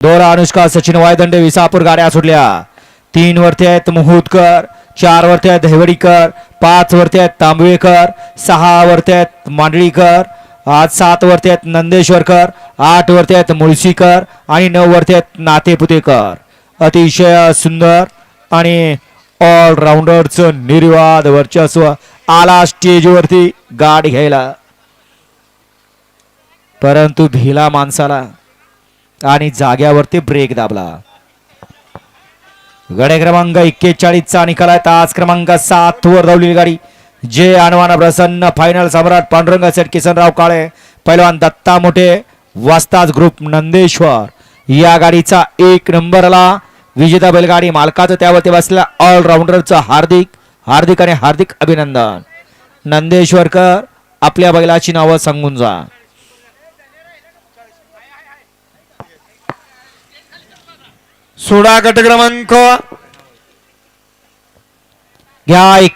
दोरा अनुष्का सचिन वायदंडे विसापूर गाड्या सुटल्या. 3 वरती आहेत मोहूदकर, 4 वरती आहेत देवडीकर, 5 वरती आहेत तांबवेकर, 6 वरती आहेत मांडळीकर, आज 7 वरती आहेत नंदेश्वरकर, 8 वरती आहेत मुळशीकर आणि 9 वरती आहेत नातेपुतेकर. अतिशय सुंदर आणि ऑलराऊंडरचं निर्वाद वर्चस्व आला स्टेजवरती गाडी घ्यायला, परंतु भिला माणसाला आणि जाग्यावरती ब्रेक दाबला. गडे क्रमांक 41 चा निकाल आहे. तास क्रमांक 7 वर धावलेली गाडी जे आणवाना प्रसन्न, फायनल सम्राट पांडुरंग सेठ किसनराव काळे, पैलवान दत्ता मोठे, वास्ताज ग्रुप नंदेश्वर या गाडीचा 1 नंबरला विजेता बैलगाडी मालकाचं त्यावरती बसलेला ऑलराऊंडरचं हार्दिक हार्दिक आणि हार्दिक अभिनंदन. नंदेश्वरकर आपल्या बैलाची नावं सांगून जा. सोडा गट क्रमांक घ्या